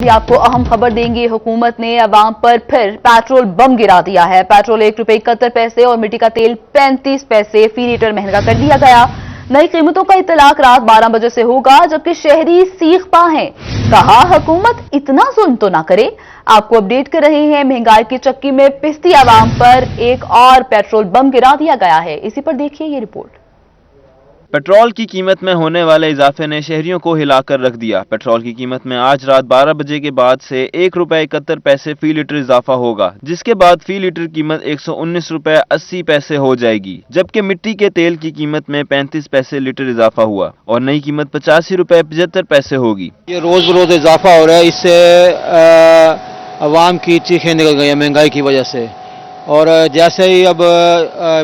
आपको अहम खबर देंगे। हुकूमत ने अवाम पर फिर पेट्रोल बम गिरा दिया है। पेट्रोल ₹1.71 और मिट्टी का तेल 35 पैसे फी लीटर महंगा कर दिया गया। नई कीमतों का इतलाक रात 12 बजे से होगा, जबकि शहरी सीख पा हैं। कहा हुकूमत इतना जुल्म तो ना करे। आपको अपडेट कर रहे हैं, महंगाई की चक्की में पिसती अवाम पर एक और पेट्रोल बम गिरा दिया गया है। इसी पर देखिए ये रिपोर्ट। पेट्रोल की कीमत में होने वाले इजाफे ने शहरियों को हिलाकर रख दिया। पेट्रोल की कीमत में आज रात 12 बजे के बाद से ₹1.71 फी लीटर इजाफा होगा, जिसके बाद फी लीटर कीमत ₹119.80 हो जाएगी, जबकि मिट्टी के तेल की कीमत में 35 पैसे लीटर इजाफा हुआ और नई कीमत ₹85.75 होगी। ये रोज बरोज इजाफा हो रहा है, इससे अवाम की चीखें निकल गई हैं महंगाई की वजह से। और जैसे ही अब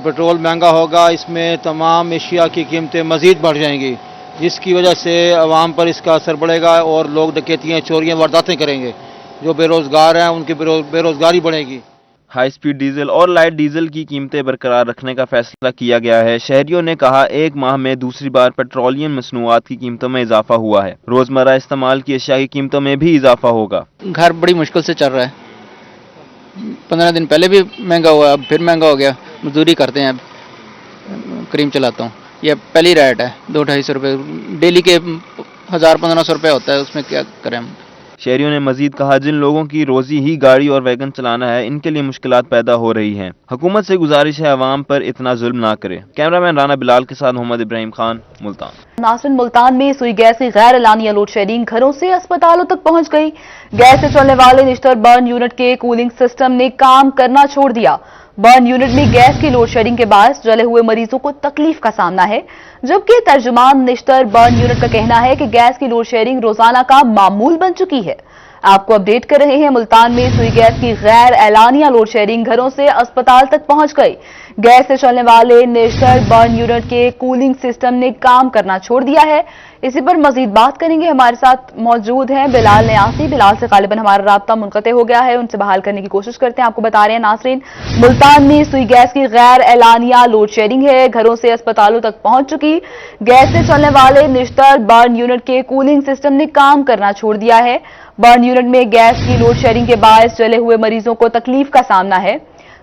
पेट्रोल महंगा होगा, इसमें तमाम एशिया की कीमतें मज़ीद बढ़ जाएंगी, जिसकी वजह से अवाम पर इसका असर पड़ेगा और लोग डकैतियाँ, चोरियाँ, वारदातें करेंगे। जो बेरोज़गार हैं उनकी बेरोज़गारी बढ़ेगी। हाई स्पीड डीजल और लाइट डीजल की कीमतें बरकरार रखने का फैसला किया गया है। शहरियों ने कहा, एक माह में दूसरी बार पेट्रोलियम मसनूआत की कीमतों में इजाफा हुआ है। रोजमर्रा इस्तेमाल की अशिया की कीमतों में भी इजाफा होगा। घर बड़ी मुश्किल से चल रहा है। 15 दिन पहले भी महंगा हुआ, अब फिर महंगा हो गया। मजदूरी करते हैं, अब क्रीम चलाता हूँ। ये पहली रेट है, 200-250 रुपये डेली के 1000-1500 रुपये होता है, उसमें क्या करें हम। शहरियों ने मजीद कहा, जिन लोगों की रोजी ही गाड़ी और वैगन चलाना है, इनके लिए मुश्किलात पैदा हो रही हैं। हुकूमत से गुजारिश है, अवाम पर इतना जुल्म ना करे। कैमरामैन राना बिलाल के साथ मोहम्मद इब्राहिम खान, मुल्तान। नाज़रीन, मुल्तान में सुई गैस की गैर एलानिया लोड शेडिंग घरों से अस्पतालों तक पहुंच गई। गैस से चलने वाले निश्तर बर्न यूनिट के कूलिंग सिस्टम ने काम करना छोड़ दिया। बर्न यूनिट में गैस की लोड शेडिंग के बाद जले हुए मरीजों को तकलीफ का सामना है, जबकि तर्जुमान निश्तर बर्न यूनिट का कहना है कि गैस की लोड शेडिंग रोजाना का मामूल बन चुकी है। आपको अपडेट कर रहे हैं, मुल्तान में सुई गैस की गैर एलानिया लोड शेडिंग घरों से अस्पताल तक पहुंच गई। गैस से चलने वाले निश्तर बर्न यूनिट के कूलिंग सिस्टम ने काम करना छोड़ दिया है। इसी पर मजीद बात करेंगे। हमारे साथ मौजूद हैं बिलाल न्यासी। बिलाल से गालिबन हमारा राब्ता मुनक़ते हो गया है, उनसे बहाल करने की कोशिश करते हैं। आपको बता रहे हैं नाज़रीन, मुल्तान में सुई गैस की गैर एलानिया लोड शेडिंग है, घरों से अस्पतालों तक पहुंच चुकी। गैस से चलने वाले निश्तर बर्न यूनिट के कूलिंग सिस्टम ने काम करना छोड़ दिया है। बर्न यूनिट में गैस की लोड शेडिंग के बायस जले हुए मरीजों को तकलीफ का सामना है,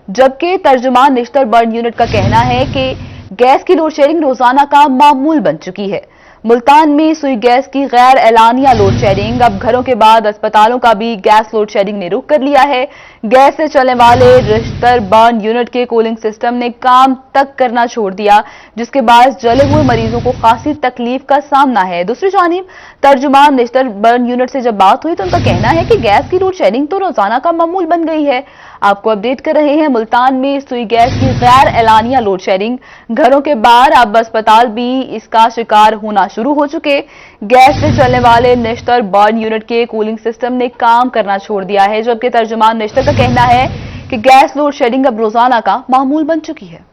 जबकि तर्जुमान निश्तर बर्न यूनिट का कहना है कि गैस की लोड शेडिंग रोजाना का मामूल बन चुकी है। मुल्तान में सुई गैस की गैर एलानिया लोड शेडिंग अब घरों के बाद अस्पतालों का भी गैस लोड शेडिंग ने रुख कर लिया है। गैस से चलने वाले निश्तर बर्न यूनिट के कूलिंग सिस्टम ने काम तक करना छोड़ दिया, जिसके बाद जले हुए मरीजों को खासी तकलीफ का सामना है। दूसरी जानिब तर्जुमान निश्तर बर्न यूनिट से जब बात हुई तो उनका कहना है कि गैस की लोड शेडिंग तो रोजाना का मामूल बन गई है। आपको अपडेट कर रहे हैं, मुल्तान में सुई गैस की गैर एलानिया लोड शेडिंग घरों के बाहर अब अस्पताल भी इसका शिकार होना शुरू हो चुके। गैस से चलने वाले निश्तर बर्न यूनिट के कूलिंग सिस्टम ने काम करना छोड़ दिया है, जबकि तर्जुमान निश्तर का कहना है कि गैस लोड शेडिंग अब रोजाना का मामूल बन चुकी है।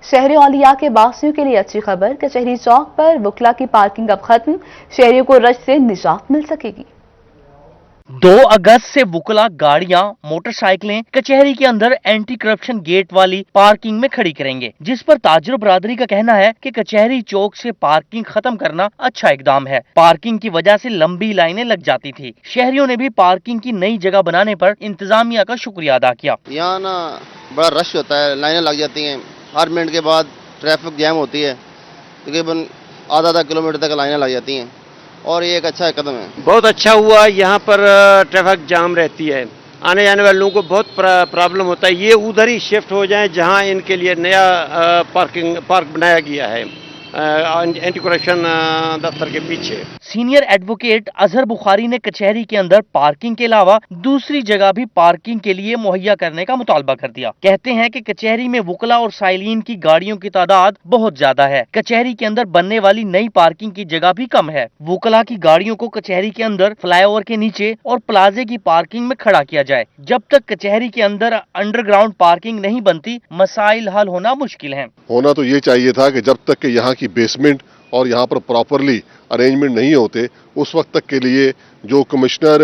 शहरी औलिया के बासियों के लिए अच्छी खबर, कचहरी चौक पर वुकला की पार्किंग अब खत्म, शहरियों को रश से निजात मिल सकेगी। 2 अगस्त से वुकला गाड़ियां, मोटरसाइकिलें कचहरी के अंदर एंटी करप्शन गेट वाली पार्किंग में खड़ी करेंगे, जिस पर ताजर बरादरी का कहना है कि कचहरी चौक से पार्किंग खत्म करना अच्छा इकदाम है। पार्किंग की वजह से लंबी लाइनें लग जाती थी। शहरियों ने भी पार्किंग की नई जगह बनाने पर इंतजामिया का शुक्रिया अदा किया। यहाँ ना बड़ा रश होता है, लाइनें लग जाती हैं, हर मिनट के बाद ट्रैफिक जैम होती है, तकरीबन आधा किलोमीटर तक लाइनें लग जाती हैं और ये एक अच्छा कदम है। बहुत अच्छा हुआ, यहाँ पर ट्रैफिक जाम रहती है, आने जाने वाले लोगों को बहुत प्रॉब्लम होता है। ये उधर ही शिफ्ट हो जाएं जहाँ इनके लिए नया पार्क बनाया गया है एंटी करप्शन दफ्तर के पीछे। सीनियर एडवोकेट अजहर बुखारी ने कचहरी के अंदर पार्किंग के अलावा दूसरी जगह भी पार्किंग के लिए मुहैया करने का मुतालबा कर दिया। कहते हैं कि कचहरी में वुकला और साइलिन की गाड़ियों की तादाद बहुत ज्यादा है। कचहरी के अंदर बनने वाली नई पार्किंग की जगह भी कम है। वुकला की गाड़ियों को कचहरी के अंदर फ्लाईओवर के नीचे और प्लाजे की पार्किंग में खड़ा किया जाए। जब तक कचहरी के अंदर अंडरग्राउंड पार्किंग नहीं बनती, मसाइल हल होना मुश्किल है। होना तो ये चाहिए था कि जब तक कि यहाँ की बेसमेंट और यहाँ पर प्रॉपरली अरेंजमेंट नहीं होते, उस वक्त तक के लिए जो कमिश्नर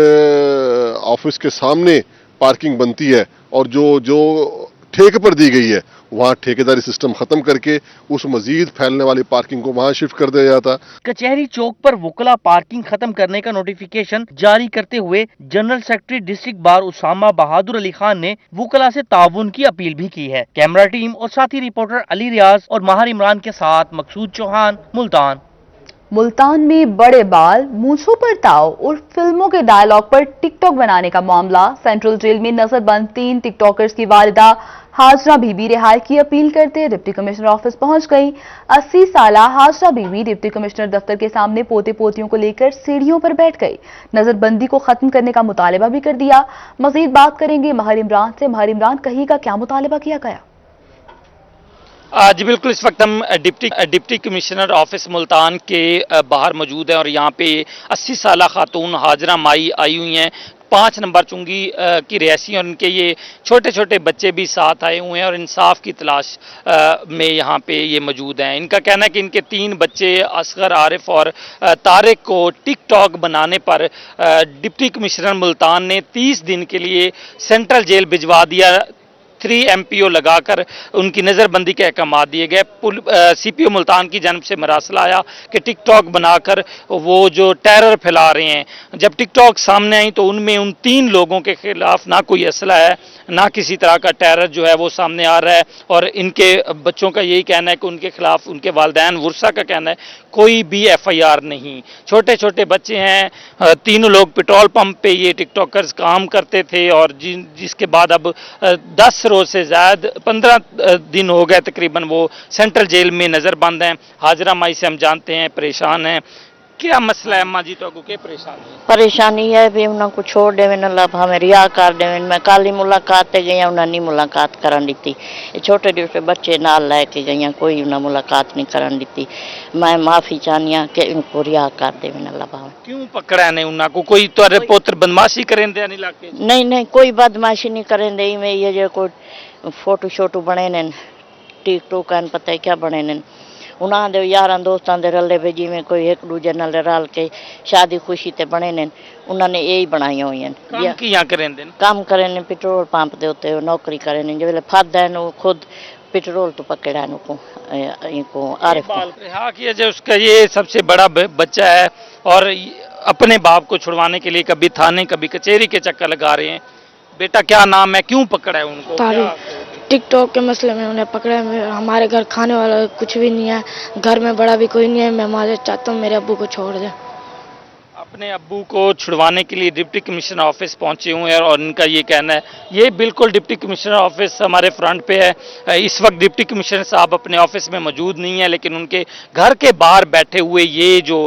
ऑफिस के सामने पार्किंग बनती है और जो ठेके पर दी गई है वहाँ ठेकेदारी सिस्टम खत्म करके उस मजीद फैलने वाली पार्किंग को वहाँ शिफ्ट कर दिया जाता। कचहरी चौक पर वुकला पार्किंग खत्म करने का नोटिफिकेशन जारी करते हुए general secretary district bar Usama Bahadur Ali Khan ने वुकला से ताउन की अपील भी की है। कैमरा टीम और साथी रिपोर्टर अली रियाज और माहर इमरान के साथ मकसूद चौहान, मुल्तान। मुल्तान में बड़े बाल, मूंछों पर ताव और फिल्मों के डायलॉग पर टिकटॉक बनाने का मामला। सेंट्रल जेल में नजरबंद 3 टिकटॉकर्स की वालिदा हाजरा बीबी रिहाई की अपील करते डिप्टी कमिश्नर ऑफिस पहुंच गई। 80 साला हाजरा बीबी डिप्टी कमिश्नर दफ्तर के सामने पोते पोतियों को लेकर सीढ़ियों पर बैठ गई। नजरबंदी को खत्म करने का मुतालबा भी कर दिया। मजीद बात करेंगे माहर इमरान से। माहर इमरान, कहिएगा क्या मुतालबा किया गया? जी बिल्कुल, इस वक्त हम डिप्टी कमिश्नर ऑफिस मुल्तान के बाहर मौजूद हैं और यहाँ पे 80 साला खातून हाजरा माई आई हुई हैं। 5 नंबर चुंगी की रहसी और उनके ये छोटे छोटे बच्चे भी साथ आए हुए हैं और इंसाफ की तलाश में यहाँ पे ये मौजूद हैं। इनका कहना है कि इनके 3 बच्चे असगर, आरिफ और तारिक को टिकटॉक बनाने पर डिप्टी कमिश्नर मुल्तान ने 30 दिन के लिए सेंट्रल जेल भिजवा दिया। 3 MPO लगाकर उनकी नज़रबंदी के अहकाम दिए गए। CPO मुल्तान की जानब से मरासला आया कि टिकटॉक बनाकर वो जो टेरर फैला रहे हैं, जब टिकटॉक सामने आई तो उनमें उन 3 लोगों के खिलाफ ना कोई असला है, ना किसी तरह का टेरर जो है वो सामने आ रहा है। और इनके बच्चों का यही कहना है कि उनके खिलाफ, उनके वालिदैन वुरसा का कहना है, कोई भी FIR नहीं। छोटे छोटे बच्चे हैं। 3 लोग पेट्रोल पंप पे ये टिकटॉकर्स काम करते थे और जिसके बाद अब 10 रोज से ज्यादा 15 दिन हो गए तकरीबन वो सेंट्रल जेल में नजरबंद हैं। हाजरा माई से हम जानते हैं परेशान हैं। क्या मसला है अम्मा जी, तो के परेशानी है भी उनको छोड़ देवे न लब हमें रिया कर देवे। मैं काली मुलाकात ते गई उन्होंने मुलाकात करन दी। छोटे छोटे बच्चे नाल लैके गई, कोई उन्हें मुलाकात नहीं करन दी। मैं माफी चाहनी कि इनको रिया कर देवे न लब। क्यों पकड़ा ने उनको? कोई तोरे पुत्र बदमाशी करें दे नहीं लाके? नहीं, कोई बदमाशी नहीं करें दे। में ये जो कोई फोटो शोटो बने ने टिकटॉक का पता है क्या बने ने उन्होंने यार दोस्तों के रले पे जिमें कोई एक दूजे नाल रल के शादी खुशी ते बने ने उन्होंने यही बनाई हुई हैं। काम करें पेट्रोल पंप के उत्ते नौकरी करें जो वे फद है खुद पेट्रोल तो पकड़ा इनको आरिफ हाँ किया जाए। उसका ये सबसे बड़ा बच्चा है और अपने बाप को छुड़वाने के लिए कभी थाने कभी कचहरी के चक्कर लगा रहे हैं। बेटा क्या नाम है, क्यों पकड़ा है उनको? टिकटॉक के मसले में उन्हें पकड़ा है। हमारे घर खाने वाला कुछ भी नहीं है, घर में बड़ा भी कोई नहीं है। मैं माजरत चाहता हूँ मेरे अब्बू को छोड़ दे। अपने अब्बू को छुड़वाने के लिए डिप्टी कमिश्नर ऑफिस पहुंचे हुए हैं और उनका ये कहना है, ये बिल्कुल डिप्टी कमिश्नर ऑफिस हमारे फ्रंट पे है। इस वक्त डिप्टी कमिश्नर साहब अपने ऑफिस में मौजूद नहीं है, लेकिन उनके घर के बाहर बैठे हुए ये जो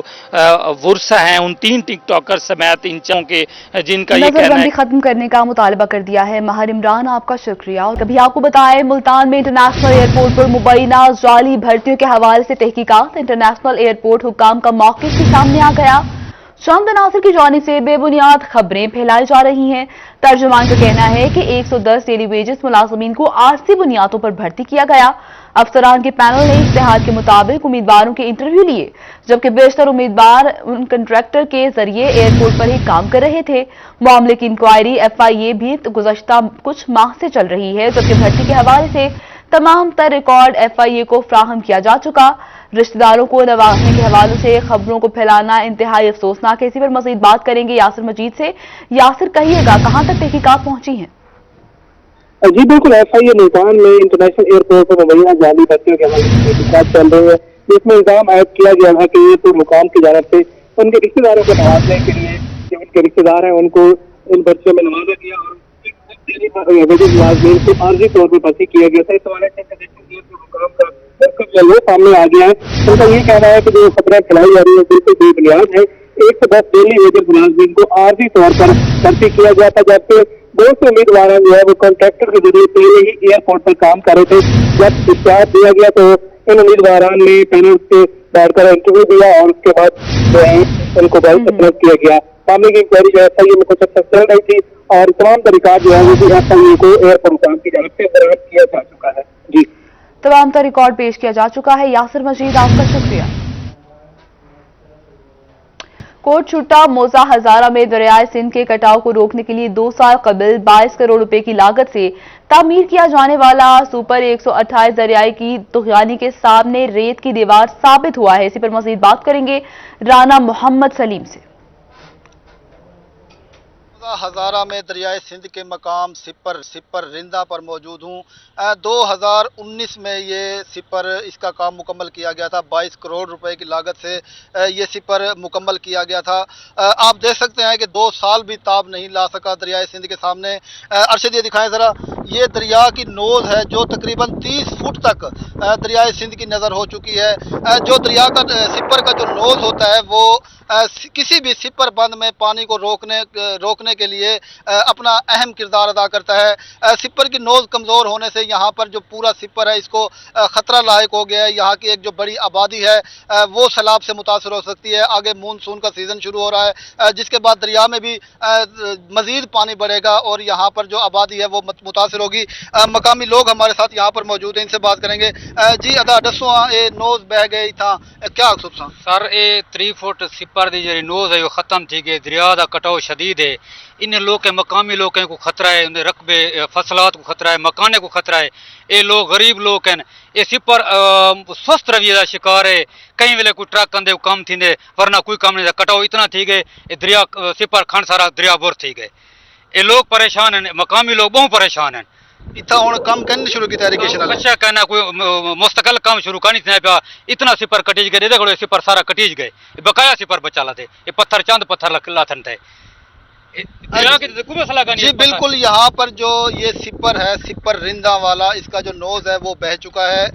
वुरसा हैं उन 3 टिकटॉकर समेत इंचों के जिनका ये कहना है खत्म करने का मुतालबा कर दिया है। माहर इमरान, आपका शुक्रिया। और कभी आपको बताएं, मुल्तान में इंटरनेशनल एयरपोर्ट पर मुबैना जाली भर्तियों के हवाले से तहकीकात। इंटरनेशनल एयरपोर्ट हुक्काम का मौके के सामने आ गया। चंद अनासर की जानिब से बेबुनियाद खबरें फैलाई जा रही हैं। तर्जुमान का कहना है कि 110 डेली वेजेस मुलाजमीन को आरसी बुनियादों पर भर्ती किया गया। अफसरान के पैनल ने इश्तिहार के मुताबिक उम्मीदवारों के इंटरव्यू लिए, जबकि बेशतर उम्मीदवार उन कंट्रैक्टर के जरिए एयरपोर्ट पर ही काम कर रहे थे। मामले की इंक्वायरी FIA भी गुज़श्ता कुछ माह से चल रही है, जबकि भर्ती के हवाले से तमाम तर रिकॉर्ड FIA को फ्राहम किया जा चुका। रिश्तेदारों को नवाजने के हवाले से खबरों को फैलाना इंतहाई अफसोसनाक है। इसी पर मजीद बात करेंगे यासिर मजीद से। यासिर, कहिएगा कहां तक तहकीकात पहुंची हैं? जी बिल्कुल, FIA मुल्तान में इंटरनेशनल एयरपोर्ट पर मुबैना जाली भर्तियों के हवाले से तहकीकात चल रही है, जिसमें इल्जाम आयद किया गया था कि एयरपोर्ट मुकाम की जानब से उनके रिश्तेदारों को नवाजने के लिए जो उनके रिश्तेदार हैं उनको इन भर्तियों में नवाजा गया और मुलाजमीन को आर्जी तौर पर भर्ती किया गया था। इस हवाले से मुकाम का वो सामने आ गया है। उनका ये कहना है कि जो खबरें फैलाई जा रही है बिल्कुल बेबुनियाद है। 110 डेली वेजेस मुलाजमीन को आर्जी तौर पर भर्ती किया गया था, जबकि 200 उम्मीदवार जो है वो कॉन्ट्रैक्टर के जरिए पहले ही एयरपोर्ट पर काम कर रहे थे। जब इश्तिहार दिया गया तो इन उम्मीदवारों ने पैनल से बैठकर इंटरव्यू दिया और उसके बाद जो है उनको बहुत तलब किया गया। मामले की इंक्वायरी जो FIA में कुछ अर्सा चल रही थी और तमाम तरीका जो है वो भी FIA को एयरपोर्ट मुकाम की जानब से बरामद किया जा चुका है। जी, तमाम तर रिकॉर्ड पेश किया जा चुका है। यासिर मजीद, आपका शुक्रिया। कोट छुट्टा मोजा हजारा में दरियाए सिंध के कटाव को रोकने के लिए 2 साल कबल 22 करोड़ रुपए की लागत से तामीर किया जाने वाला सुपर 128 दरियाई की तुगयानी के सामने रेत की दीवार साबित हुआ है। इसी पर मजीद बात करेंगे राना मोहम्मद सलीम से। हजारा में दरियाए सिंध के मकाम सिपर रिंदा पर मौजूद हूँ। 2019 में ये सिपर इसका काम मुकम्मल किया गया था। 22 करोड़ रुपए की लागत से ये सिपर मुकम्मल किया गया था। आप देख सकते हैं कि 2 साल भी ताब नहीं ला सका दरियाए सिंध के सामने। अरशद ये दिखाएं ज़रा, ये दरिया की नोज है जो तकरीबन 30 फुट तक दरियाए सिंध की नज़र हो चुकी है। जो दरिया का सिपर का जो नोज होता है वो किसी भी सिपर बंद में पानी को रोकने के लिए अपना अहम किरदार अदा करता है। सिपर की नोज कमज़ोर होने से यहाँ पर जो पूरा सिपर है इसको ख़तरा लायक हो गया है। यहाँ की एक जो बड़ी आबादी है वो सैलाब से मुतासर हो सकती है। आगे मानसून का सीज़न शुरू हो रहा है जिसके बाद दरिया में भी मज़ीद पानी बढ़ेगा और यहाँ पर जो आबादी है वो मुतासर होगी। मकामी लोग हमारे साथ यहाँ पर मौजूद हैं, इनसे बात करेंगे। जी अदा दसो ये नोज बह गई था, क्या अफसोस सर? ये 3 फुट सिपर की जी नोज है वो खत्म थी गई। दरिया का कटाव शदीद है। इन लोग मकामी लोगों को खतरा है, उन्हें रकबे फसलात को खतरा है, मकाने को खतरा है। ये लोग गरीब लोग हैं। ये सिपर स्वस्थ रवैये का शिकार है। कई वेले कोई ट्रक आंदे कम थी वरना कोई कम नहीं। कटाव इतना थी गए दरिया सिपर खंड सारा दरिया बुर थी गए। ये लोग परेशान हैं, मकामी लोग बहुत परेशान हैं। इतना हुण काम करने शुरू किया इरिगेशन वाले? अच्छा कहना कोई मुस्तकिल काम शुरू करनी थी पिया। इतना सिपर कटीज गए, देखो सिपर सारा कटीज गए। बकाया सिपर बचा ला थे। ये पत्थर चंद पत्थर लाथन थे। जी बिल्कुल, यहाँ पर जो ये सिपर है, सिपर रिंदा वाला, इसका जो नोज है वो बह चुका है।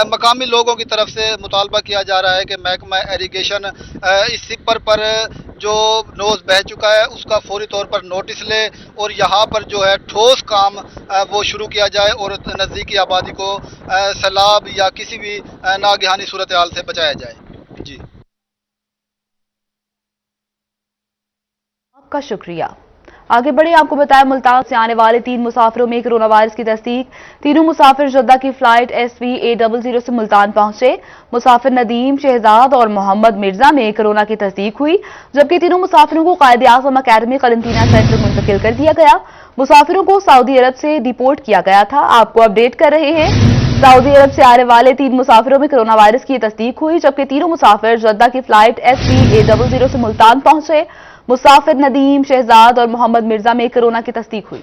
मकामी लोगों की तरफ से मुतालबा किया जा रहा है कि महकमा इरिगेशन इस सिपर पर जो नोज बह चुका है उसका फौरी तौर पर नोटिस ले और यहाँ पर जो है ठोस काम वो शुरू किया जाए और नज़दीकी आबादी को सैलाब या किसी भी नागहानी सूरत हाल से बचाया जाए। जी आपका शुक्रिया। आगे बढ़े, आपको बताया मुल्तान से आने वाले 3 मुसाफिरों में कोरोना वायरस की तस्दीक। तीनों मुसाफिर जद्दा की फ्लाइट SV-A00 से मुल्तान पहुंचे। मुसाफिर नदीम, शहजाद और मोहम्मद मिर्जा में कोरोना की तस्दीक हुई, जबकि तीनों मुसाफिरों को कायदे आज़म अकेडमी करंटीना सेंटर मुंतकिल कर दिया गया। मुसाफिरों को सऊदी अरब से डिपोर्ट किया गया था। आपको अपडेट कर रहे हैं। सऊदी अरब से आने वाले 3 मुसाफिरों में कोरोना वायरस की तस्दीक हुई, जबकि तीनों मुसाफिर जद्दा की फ्लाइट SV-A00 से मुल्तान पहुंचे। मुसाफिर नदीम, शहजाद और मोहम्मद मिर्जा में कोरोना की तस्दीक हुई।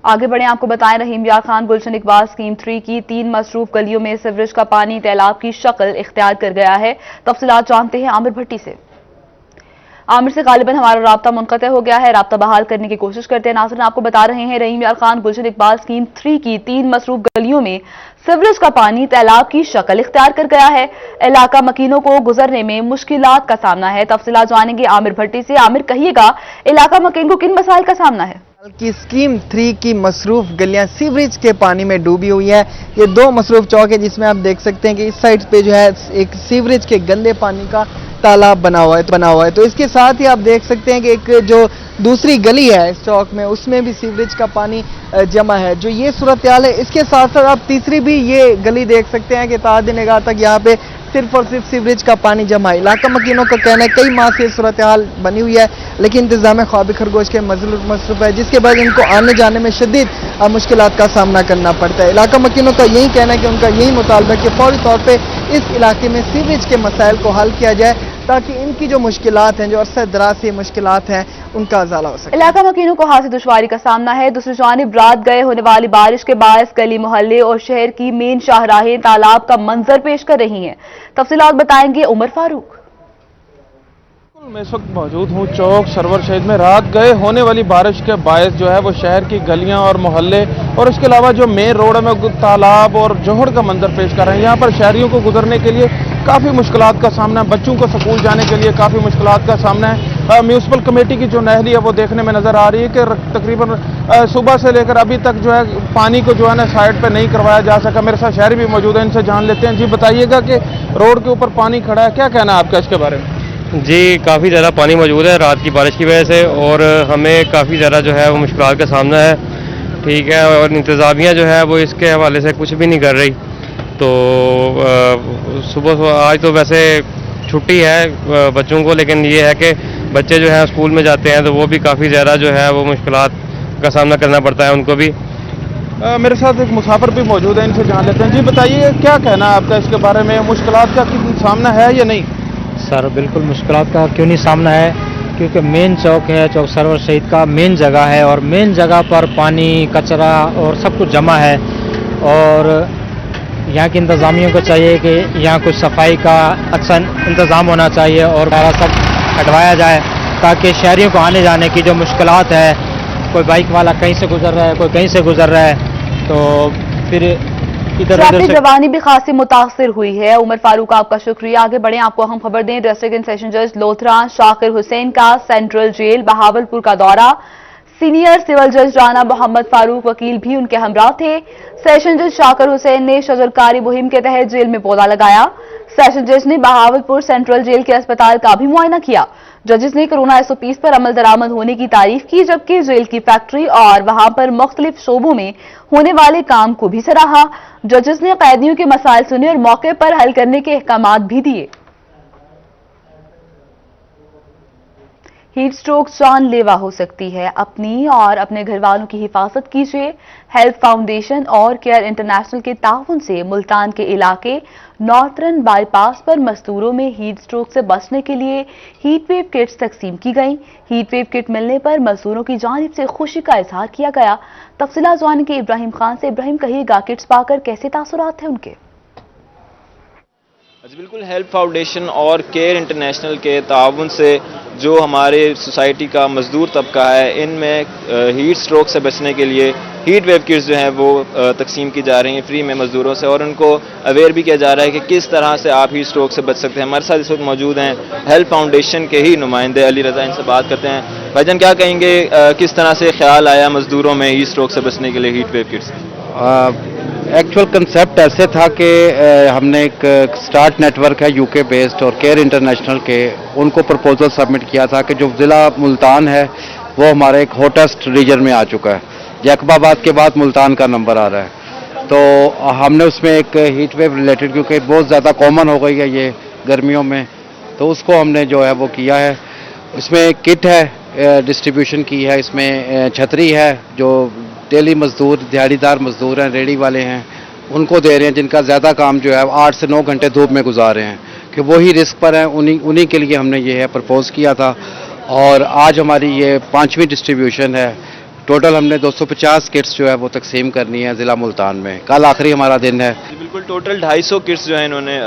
आगे बढ़े, आपको बताएं रहीम यार खान गुलशन इकबाल स्कीम 3 की 3 मसरूफ गलियों में सीवरेज का पानी तैलाब की शक्ल इख्तियार कर गया है। तफसीलात जानते हैं आमिर भट्टी से। आमिर से गालिबन हमारा राब्ता मुनक़ते हो गया है, राब्ता बहाल करने की कोशिश करते हैं। नाज़रीन आपको बता रहे हैं रहीम यार खान गुलशन इकबाल स्कीम 3 की 3 मसरूफ गलियों में सीवरेज का पानी तैलाब की शक्ल इख्तियार कर गया है। इलाका मकीनों को गुजरने में मुश्किलात का सामना है। तफसीलात जानेंगे आमिर भट्टी से। आमिर कहिएगा, इलाका मकीन को किन मसाइल का सामना है? की स्कीम 3 की मसरूफ गलियां सीवरेज के पानी में डूबी हुई है। ये 2 मसरूफ चौक है जिसमें आप देख सकते हैं कि इस साइड पे जो है एक सीवरेज के गंदे पानी का तालाब बना हुआ है। तो इसके साथ ही आप देख सकते हैं कि एक जो दूसरी गली है इस चौक में, उसमें भी सीवरेज का पानी जमा है। जो ये सूरत हाल है, इसके साथ साथ आप तीसरी भी ये गली देख सकते हैं कि ताद निगाह तक यहाँ पे सिर्फ और सिर्फ सीवरेज का पानी जमा है। इलाका मकीनों का कहना है कई माह से सूरत हाल बनी हुई है, लेकिन इंतजाम ख्वाब खरगोश के मसरूफ है, जिसके बाद इनको आने जाने में शदीद मुश्किलात का सामना करना पड़ता है। इलाका मकीनों का यही कहना है कि उनका यही मुतालबा है कि फौरी तौर पर इस इलाके में सीवरेज के मसाइल को हल किया जाए ताकि इनकी जो मुश्किलात हैं, जो अरसा दराज से मुश्किलात हैं, उनका अजाला हो सके। इलाका मकीनों को खासी दुश्वारी का सामना है। दूसरी जानिब रात गए होने वाली बारिश के बायस गली मोहल्ले और शहर की मेन शाहराहें तालाब का मंजर पेश कर रही हैं। तफसीलात बताएंगे उमर फारूक। मैं इस वक्त मौजूद हूँ चौक सरवर शहीद में। रात गए होने वाली बारिश के बायस जो है वो शहर की गलियां और मोहल्ले और इसके अलावा जो मेन रोड है में तालाब और जोहड़ का मंजर पेश कर रहे हैं। यहाँ पर शहरियों को गुजरने के लिए काफ़ी मुश्किलात का सामना है। बच्चों को स्कूल जाने के लिए काफ़ी मुश्किलात का सामना है। म्यूनसिपल कमेटी की जो नहली है वो देखने में नज़र आ रही है कि तकरीबन सुबह से लेकर अभी तक जो है पानी को जो है ना साइड पर नहीं करवाया जा सका। मेरे साथ शहरी भी मौजूद हैं, इनसे जान लेते हैं। जी बताइएगा कि रोड के ऊपर पानी खड़ा है, क्या कहना है आपका इसके बारे में? जी काफ़ी ज़्यादा पानी मौजूद है रात की बारिश की वजह से और हमें काफ़ी ज़्यादा जो है वो मुश्किलात का सामना है। ठीक है, और इंतज़ामिया जो है वो इसके हवाले से कुछ भी नहीं कर रही। तो सुबह आज तो वैसे छुट्टी है बच्चों को, लेकिन ये है कि बच्चे जो हैं स्कूल में जाते हैं तो वो भी काफ़ी ज़्यादा जो है वो मुश्किलात का सामना करना पड़ता है उनको भी। मेरे साथ एक मुसाफिर भी मौजूद है, इनसे जान लेते हैं। जी बताइए, क्या कहना है आपका इसके बारे में, मुश्किलात का सामना है या नहीं? सर बिल्कुल मुश्किलात का क्यों नहीं सामना है, क्योंकि मेन चौक है, चौक सरवर शहीद का मेन जगह है और मेन जगह पर पानी कचरा और सब कुछ जमा है। और यहाँ की इंतज़ामियों को चाहिए कि यहाँ कुछ सफाई का अच्छा इंतज़ाम होना चाहिए और सारा सब हटवाया जाए, ताकि शहरियों को आने जाने की जो मुश्किलात है, कोई बाइक वाला कहीं से गुजर रहा है, कोई कहीं से गुजर रहा है, तो फिर इधर ट्रैफिक जवानी भी खासी मुतासिर हुई है। उमर फारूक आपका शुक्रिया। आगे बढ़े, आपको हम खबर दें। डिस्ट्रिक्ट एंड सेशन जज लोथरा शाकिर हुसैन का सेंट्रल जेल बहावलपुर का दौरा। सीनियर सिविल जज राना मोहम्मद फारूक वकील भी उनके हमराह थे। सेशन जज शाकिर हुसैन ने शजरकारी मुहिम के तहत जेल में पौधा लगाया। सेशन जज ने बहावलपुर सेंट्रल जेल के अस्पताल का भी मुआयना किया। जजेस ने कोरोना SOPs पर अमल दरामद होने की तारीफ की, जबकि जेल की फैक्ट्री और वहां पर मुख्तलिफ शोबों में होने वाले काम को भी सराहा। जजेस ने कैदियों के मसाइल सुने और मौके पर हल करने के अहकामात भी दिए। हीट स्ट्रोक जानलेवा हो सकती है। अपनी और अपने घर वालों की हिफाजत कीजिए। हेल्प फाउंडेशन और केयर इंटरनेशनल के ताउन से मुल्तान के इलाके नॉर्थर्न बाईपास पर मजदूरों में हीट स्ट्रोक से बचने के लिए हीट वेव किट्स तकसीम की गई। हीट वेव किट मिलने पर मजदूरों की जानिब से खुशी का इजहार किया गया। तफसीलात जानने के इब्राहिम खान से। इब्राहिम, कहिएगा किट्स पाकर कैसे तासुरात थे उनके? जी बिल्कुल, हेल्प फाउंडेशन और केयर इंटरनेशनल के ताउन से जो हमारे सोसाइटी का मजदूर तबका है, इनमें हीट स्ट्रोक से बचने के लिए हीट वेव किट्स जो हैं वो तकसीम की जा रही हैं फ्री में मजदूरों से, और उनको अवेयर भी किया जा रहा है कि किस तरह से आप हीट स्ट्रोक से बच सकते हैं। हमारे साथ इस वक्त मौजूद हैं हेल्प फाउंडेशन के ही नुमाइंदे अली रजा, इनसे बात करते हैं। भाईजान, क्या कहेंगे, किस तरह से ख्याल आया मजदूरों में हीट स्ट्रोक से बचने के लिए heat wave kits? Actual concept ऐसे था कि हमने एक स्टार्ट नेटवर्क है UK बेस्ड और केयर इंटरनेशनल के, उनको प्रपोजल सबमिट किया था कि जो ज़िला मुल्तान है वो हमारे एक हॉटेस्ट रीजन में आ चुका है। जैकबाबाद के बाद मुल्तान का नंबर आ रहा है, तो हमने उसमें एक हीट वेव रिलेटेड, क्योंकि बहुत ज़्यादा कॉमन हो गई है ये गर्मियों में, तो उसको हमने जो है वो किया है। इसमें किट है डिस्ट्रीब्यूशन की है, इसमें छतरी है, जो डेली मजदूर दिहाड़ीदार मजदूर हैं, रेडी वाले हैं, उनको दे रहे हैं, जिनका ज़्यादा काम जो है 8 से 9 घंटे धूप में गुजार रहे हैं, कि वही रिस्क पर हैं, उन्हीं के लिए हमने ये है प्रपोज़ किया था। और आज हमारी ये 5वीं डिस्ट्रीब्यूशन है। टोटल हमने 250 किट्स जो है वो तकसीम करनी है ज़िला मुल्तान में। कल आखिरी हमारा दिन है। बिल्कुल, टोटल 250 किट्स जो है इन्होंने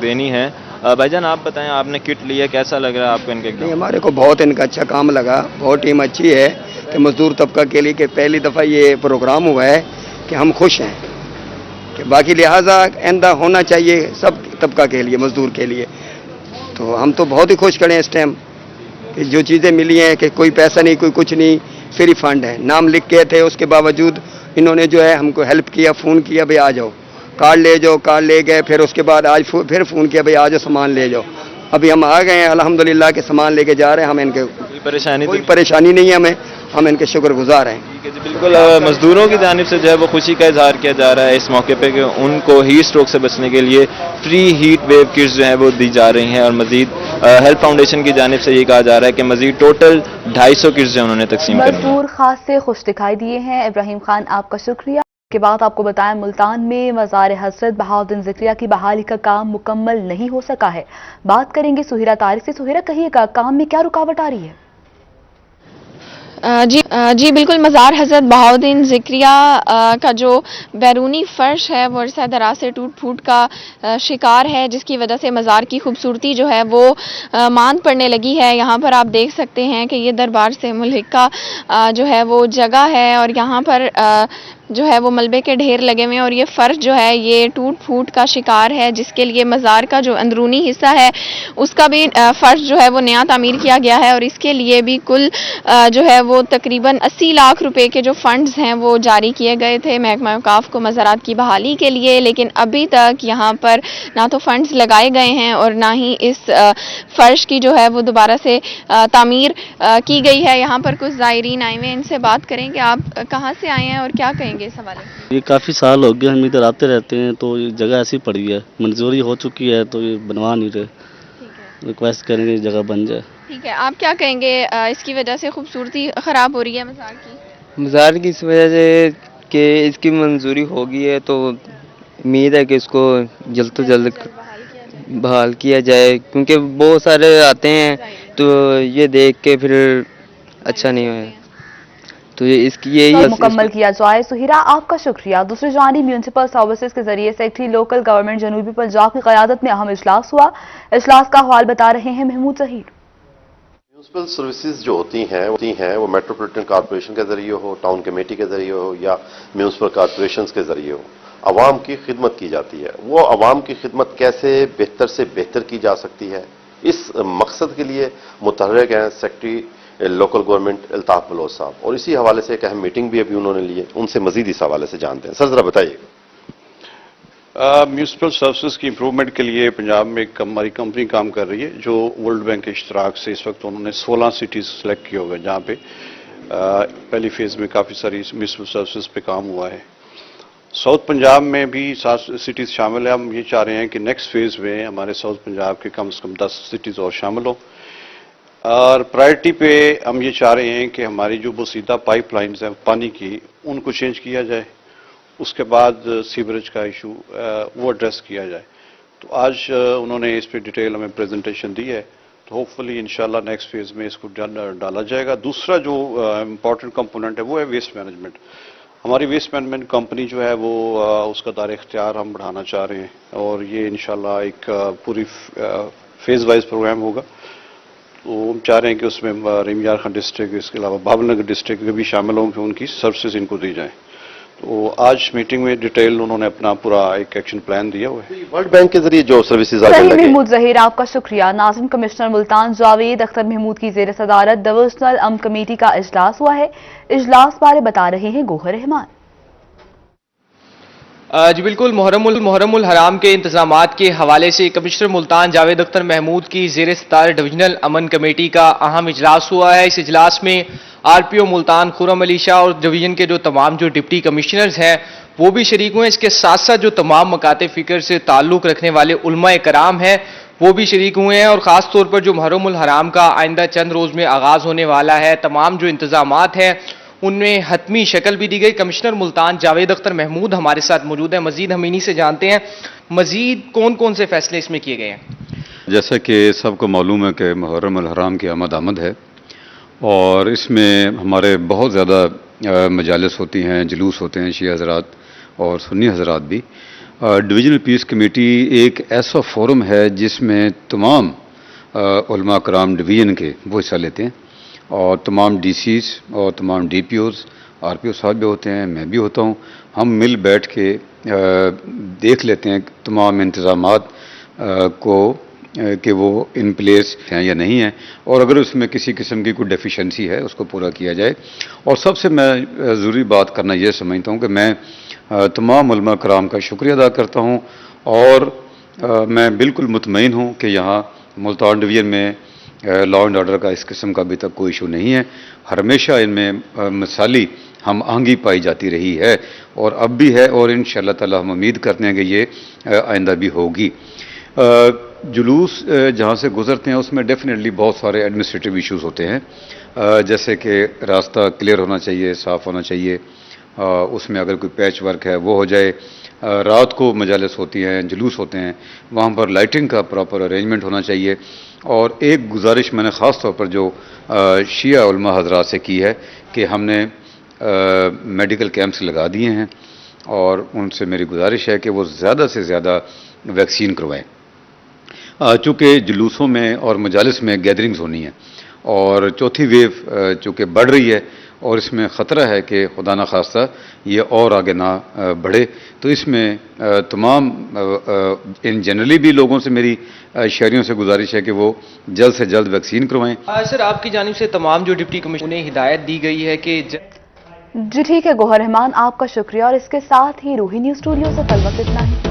देनी है। भाईजान, आप बताएं, आपने किट लिया, कैसा लग रहा है आपको इनके? हमारे को बहुत इनका अच्छा काम लगा, बहुत टीम अच्छी है कि मजदूर तबका के लिए कि पहली दफ़ा ये प्रोग्राम हुआ है कि हम खुश हैं, कि बाकी लिहाजा आइंदा होना चाहिए सब तबका के लिए, मजदूर के लिए। तो हम तो बहुत ही खुश खड़े हैं इस टाइम कि जो चीज़ें मिली हैं, कि कोई पैसा नहीं, कोई कुछ नहीं, फ्री फंड है। नाम लिख के थे, उसके बावजूद इन्होंने जो है हमको हेल्प किया, फ़ोन किया, भाई आ जाओ, कार्ड ले जाओ, कार्ड ले गए। फिर उसके बाद आज फिर फ़ोन किया, भाई आ जाओ, सामान ले जाओ। अभी हम आ गए हैं अल्हम्दुलिल्लाह के सामान लेके जा रहे हैं। हम इनके कोई परेशानी नहीं है, हम इनके शुक्रगुजार हैं। बिल्कुल, मजदूरों की जानिब से जो है वो खुशी का इजहार किया जा रहा है इस मौके पे कि उनको हीट स्ट्रोक से बचने के लिए फ्री हीट वेव किट्स जो है वो दी जा रही हैं। और मजीद हेल्प फाउंडेशन की जानिब से ये कहा जा रहा है कि मजीद टोटल 250 किट्स जो उन्होंने तकसीम करनी है। मजदूर खास से खुश दिखाई दिए हैं। इब्राहिम खान, आपका शुक्रिया। के बाद आपको बताएं, मुल्तान में मज़ार हजरत बहाउद्दीन ज़िक्रिया की बहाली का काम मुकम्मल नहीं हो सका है। बात करेंगे सुहिरा तारिक से। सुहिरा, कहिएगा काम में क्या रुकावट आ रही है? जी बिल्कुल, मज़ार हज़रत बहाउद्दीन ज़िक्रिया का जो बैरूनी फ़र्श है वो अरसा दराज से टूट फूट का शिकार है, जिसकी वजह से मज़ार की खूबसूरती जो है वो मांद पड़ने लगी है। यहाँ पर आप देख सकते हैं कि ये दरबार से मुल्हिका जो है वो जगह है और यहाँ पर जो है वो मलबे के ढेर लगे हुए हैं और ये फ़र्श जो है ये टूट फूट का शिकार है, जिसके लिए मज़ार का जो अंदरूनी हिस्सा है उसका भी फ़र्श जो है वो नया तामीर किया गया है और इसके लिए भी कुल जो है वो तकरीबन 80 लाख रुपए के जो फंड्स हैं वो जारी किए गए थे महकमा औकाफ को मज़ारात की बहाली के लिए, लेकिन अभी तक यहाँ पर ना तो फंड्स लगाए गए हैं और ना ही इस फ़र्श की जो है वो दोबारा से तामीर की गई है। यहाँ पर कुछ ज़ायरीन आए हुए हैं, इनसे बात करेंगे। आप कहाँ से आए हैं और क्या कहेंगे? कहेंगे इस हवाले से? ये काफ़ी साल हो गए हम इधर आते रहते हैं, तो ये जगह ऐसी पड़ी है, मंजूरी हो चुकी है तो ये बनवा नहीं रहे। रिक्वेस्ट करेंगे जगह बन जाए। ठीक है, आप क्या कहेंगे इसकी वजह से खूबसूरती ख़राब हो रही है मज़ार की? मज़ार की इस वजह से कि इसकी मंजूरी हो गई है, तो उम्मीद है कि इसको जल्द तो जल्द बहाल किया जाए, क्योंकि बहुत सारे आते हैं तो ये देख के फिर अच्छा नहीं है, तो ये इसकी यही मुकम्मल किया जाए। सुहिरा, आपका शुक्रिया। दूसरी जानिब म्यूनसिपल सर्विसेज के जरिए सेक्रेटरी लोकल गवर्नमेंट जनूबी पंजाब की क़यादत में अहम इजलास हुआ। इजलास का हवाल बता रहे हैं महमूद जहीर। म्यूनसिपल सर्विसेज जो होती हैं वो मेट्रोपॉलिटन कॉर्पोरेशन के जरिए हो, टाउन कमेटी के जरिए हो या म्यूनसिपल कॉर्पोरेशन के जरिए हो, आवाम की खिदमत की जाती है। वो आवाम की खिदमत कैसे बेहतर से बेहतर की जा सकती है, इस मकसद के लिए मुतहर्रिक हैं secretary local government Altaf Baloch sahab, और इसी हवाले से एक अहम मीटिंग भी अभी उन्होंने ली है। उनसे मजीद इस हवाले से जानते हैं। सर जरा बताइए। म्यूनसिपल सर्विसेज की इम्प्रूवमेंट के लिए पंजाब में हमारी कंपनी काम कर रही है, जो वर्ल्ड बैंक के इश्तराक से इस वक्त उन्होंने 16 सिटीज़ सेलेक्ट किए हुए हैं, जहाँ पे पहली फेज़ में काफ़ी सारी म्यूनसिपल सर्विसेज पे काम हुआ है। साउथ पंजाब में भी 7 सिटीज़ शामिल है। हम ये चाह रहे हैं कि नेक्स्ट फेज़ में हमारे साउथ पंजाब के कम से कम 10 सिटीज़ और शामिल हो, और प्रायोरिटी पे हम ये चाह रहे हैं कि हमारी जो बसीदा पाइपलाइंस हैं पानी की, उनको चेंज किया जाए, उसके बाद सीवरेज का इशू वो एड्रेस किया जाए। तो आज उन्होंने इस पे डिटेल हमें प्रेजेंटेशन दी है, तो होपफुली इंशाल्लाह नेक्स्ट फेज़ में इसको डाला जाएगा। दूसरा जो इम्पॉर्टेंट कंपोनेंट है वो है वेस्ट मैनेजमेंट। हमारी वेस्ट मैनेजमेंट कंपनी जो है वो उसका दायरा इख्तियार हम बढ़ाना चाह रहे हैं, और ये इंशाल्लाह एक पूरी फेज़ वाइज प्रोग्राम होगा। तो हम चाह रहे हैं कि उसमें रिमियार खान डिस्ट्रिक्ट, इसके अलावा बाबरनगर डिस्ट्रिक्ट के भी शामिल हों, फिर उनकी सर्विसेज इनको दी जाएँ। तो आज मीटिंग में डिटेल उन्होंने अपना पूरा एक एक्शन प्लान दिया हुआ है। वर्ल्ड बैंक के जरिए जो सर्विसेज सही महमूद जहीर, आपका शुक्रिया। नाज़िम, कमिश्नर मुल्तान जावेद अख्तर महमूद की जेर सदारत डिविजनल अमन कमेटी का इजलास हुआ है। इजलास बारे बता रहे हैं गोहर रहमान। जी बिल्कुल, मुहर्रमुल हराम के इंतजामात के हवाले से कमिश्नर मुल्तान जावेद अख्तर महमूद की ज़ेर सदारत डिविजनल अमन कमेटी का अहम इजलास हुआ है। इस इजलास में आरपीओ मुल्तान खुर्रम अली शाह और डिवीजन के जो तमाम जो डिप्टी कमिश्नर्स हैं वो भी शरीक हुए। इसके साथ साथ जो तमाम मकाते फ़िक्र से ताल्लुक़ रखने वाले उलमाए कराम हैं वो भी शरीक हुए हैं, और ख़ास तौर पर जो मुहर्रमुल हराम का आइंदा चंद रोज़ में आगाज़ होने वाला है, तमाम जो इंतजामात हैं उनमें हतमी शक्ल भी दी गई। कमिश्नर मुल्तान जावेद अख्तर महमूद हमारे साथ मौजूद है। मजीद हम इन्हीं से जानते हैं मजीद कौन कौन से फैसले इसमें किए गए हैं। जैसा कि सबको मालूम है कि मुहर्रम अल हराम की आमद है, और इसमें हमारे बहुत ज़्यादा मजालिस होती हैं, जुलूस होते हैं, शिया हज़रात और सुन्नी हज़रात भी। डिवीज़नल पीस कमेटी एक ऐसा फोरम है जिसमें तमाम उलमा कराम डिवीज़न के वो हिस्सा लेते हैं, और तमाम डीसीज़ और तमाम डीपीओज़, आरपीओ साहब भी होते हैं, मैं भी होता हूँ। हम मिल बैठ के देख लेते हैं तमाम इंतज़ामात को कि वो इन प्लेस हैं या नहीं हैं, और अगर उसमें किसी किस्म की कोई डेफिशिएंसी है उसको पूरा किया जाए। और सबसे मैं ज़रूरी बात करना ये समझता हूँ कि मैं तमाम उलमा कराम का शुक्रिया अदा करता हूँ, और मैं बिल्कुल मुतमईन हूँ कि यहाँ मुल्तान डिवीज़न में लॉ एंड ऑर्डर का इस किस्म का अभी तक कोई इशू नहीं है। हमेशा इनमें मिसाली हम आंगी पाई जाती रही है, और अब भी है, और इंशाअल्लाह ताला हम उम्मीद करते हैं कि ये आइंदा भी होगी। जुलूस जहाँ से गुज़रते हैं उसमें डेफिनेटली बहुत सारे एडमिनिस्ट्रेटिव इश्यूज़ होते हैं, जैसे कि रास्ता क्लियर होना चाहिए, साफ़ होना चाहिए, उसमें अगर कोई पैच वर्क है वो हो जाए। रात को मजालिस होती हैं, जुलूस होते हैं, वहाँ पर लाइटिंग का प्रॉपर अरेंजमेंट होना चाहिए। और एक गुजारिश मैंने ख़ास तौर पर जो शिया उलमा हज़रात से की है कि हमने मेडिकल कैंप्स लगा दिए हैं, और उनसे मेरी गुजारिश है कि वो ज़्यादा से ज़्यादा वैक्सीन करवाएँ, चूँकि जुलूसों में और मजालिस में गैदरिंग्स होनी है, और चौथी वेव चूँकि बढ़ रही है और इसमें ख़तरा है कि खुदा न खास्ता ये और आगे ना बढ़े, तो इसमें तमाम इन जनरली भी लोगों से मेरी शहरियों से गुजारिश है कि वो जल्द से जल्द वैक्सीन करवाएं। सर, आपकी जानिब से तमाम जो डिप्टी कमिश्नर उन्हें हिदायत दी गई है कि जी ठीक है गोहर रहमान, आपका शुक्रिया। और इसके साथ ही रूही न्यूज़ स्टूडियो से कल वक्त इतना ही।